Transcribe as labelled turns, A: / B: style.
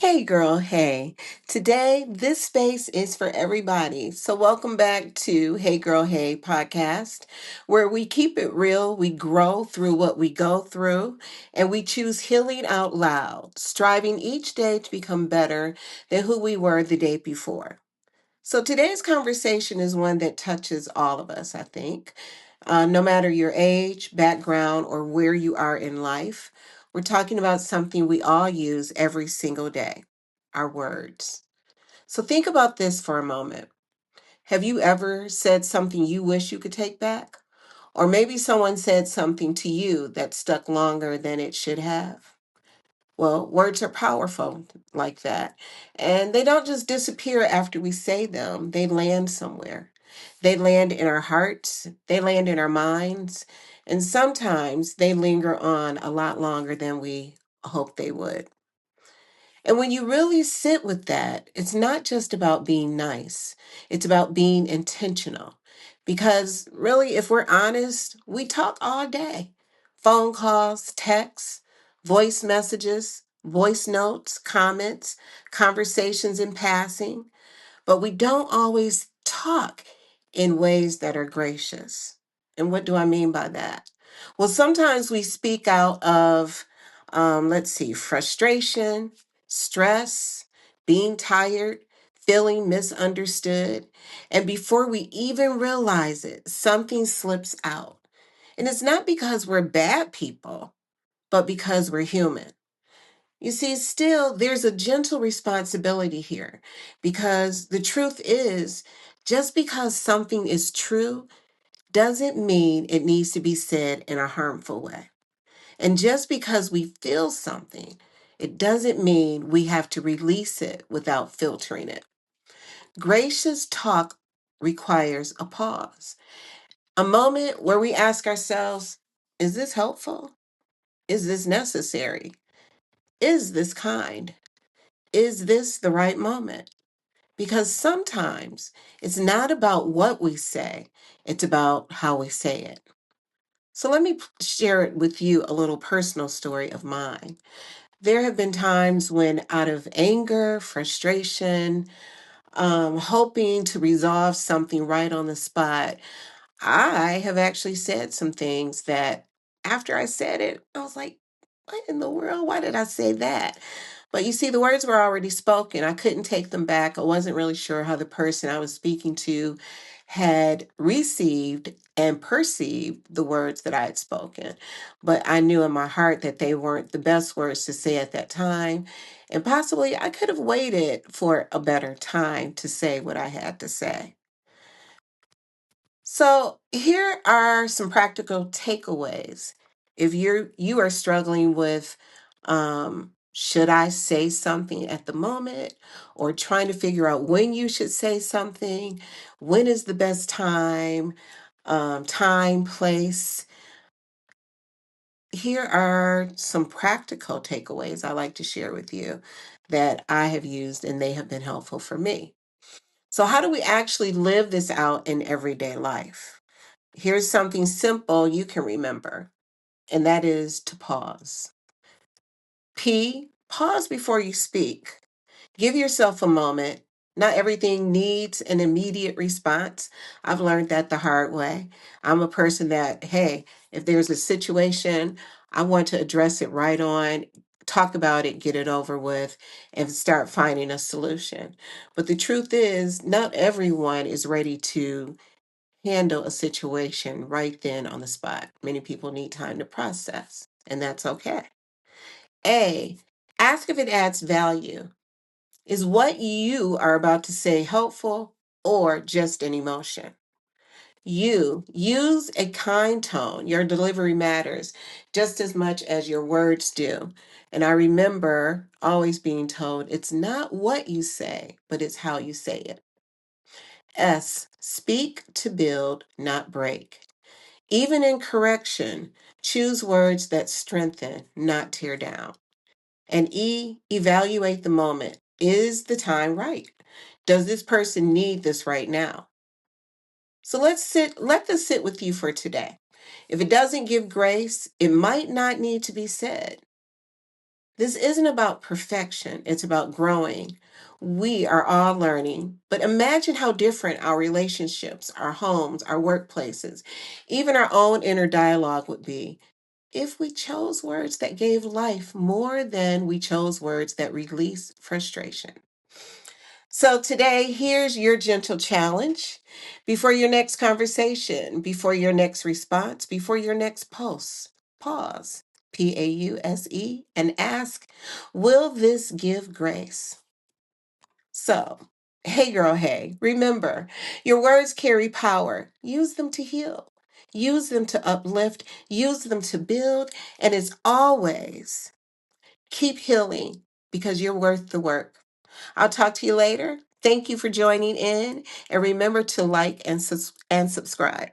A: Hey girl, hey. Today, this space is for everybody. So, welcome back to Hey Girl, Hey podcast, where we keep it real, we grow through what we go through, and we choose healing out loud, striving each day to become better than who we were the day before. So, today's conversation is one that touches all of us, I think. No matter your age, background, or where you are in life, we're talking about something we all use every single day: our words. So, think about this for a moment. Have you ever said something you wish you could take back? Or maybe someone said something to you that stuck longer than it should have? Well, words are powerful like that. And they don't just disappear after we say them, they land somewhere. They land in our hearts, they land in our minds, and sometimes they linger on a lot longer than we hope they would. And when you really sit with that, it's not just about being nice, it's about being intentional. Because really, if we're honest, we talk all day: phone calls, texts, voice messages, voice notes, comments, conversations in passing, but we don't always talk in ways that are gracious. And what do I mean by that? Well, sometimes we speak out of, let's see, frustration, stress, being tired, feeling misunderstood. And before we even realize it, something slips out. And it's not because we're bad people, but because we're human. You see, still, there's a gentle responsibility here because the truth is, just because something is true doesn't mean it needs to be said in a harmful way. And just because we feel something, it doesn't mean we have to release it without filtering it. Gracious talk requires a pause, a moment where we ask ourselves, is this helpful? Is this necessary? Is this kind? Is this the right moment? Because sometimes it's not about what we say, it's about how we say it. So let me share it with you a little personal story of mine. There have been times when, out of anger, frustration, hoping to resolve something right on the spot, I have actually said some things that after I said it, I was like, what in the world? Why did I say that? But you see, the words were already spoken. I couldn't take them back. I wasn't really sure how the person I was speaking to had received and perceived the words that I had spoken. But I knew in my heart that they weren't the best words to say at that time. And possibly I could have waited for a better time to say what I had to say. So here are some practical takeaways. If you are struggling with, should I say something at the moment, or trying to figure out when you should say something, when is the best time, time, place. Here are some practical takeaways I like to share with you that I have used and they have been helpful for me. So how do we actually live this out in everyday life? Here's something simple you can remember, and that is to pause. P, pause before you speak. Give yourself a moment. Not everything needs an immediate response. I've learned that the hard way. I'm a person that, hey, if there's a situation, I want to address it right on, talk about it, get it over with, and start finding a solution. But the truth is, not everyone is ready to handle a situation right then on the spot. Many people need time to process, and that's okay. A, ask if it adds value. Is what you are about to say helpful or just an emotion? You use a kind tone. Your delivery matters just as much as your words do. And I remember always being told it's not what you say, but it's how you say it. S, speak to build, not break. Even in correction, choose words that strengthen, not tear down. And E, evaluate the moment. Is the time right? Does this person need this right now? So let this sit with you for today. If it doesn't give grace, it might not need to be said. This isn't about perfection, it's about growing. We are all learning, but imagine how different our relationships, our homes, our workplaces, even our own inner dialogue would be if we chose words that gave life more than we chose words that release frustration. So today, here's your gentle challenge. Before your next conversation, before your next response, before your next post, pause, Pause, and ask, will this give grace? So, hey girl, hey, remember, your words carry power. Use them to heal. Use them to uplift, use them to build, and as always, keep healing because you're worth the work. I'll talk to you later. Thank you for joining in, and remember to like and subscribe.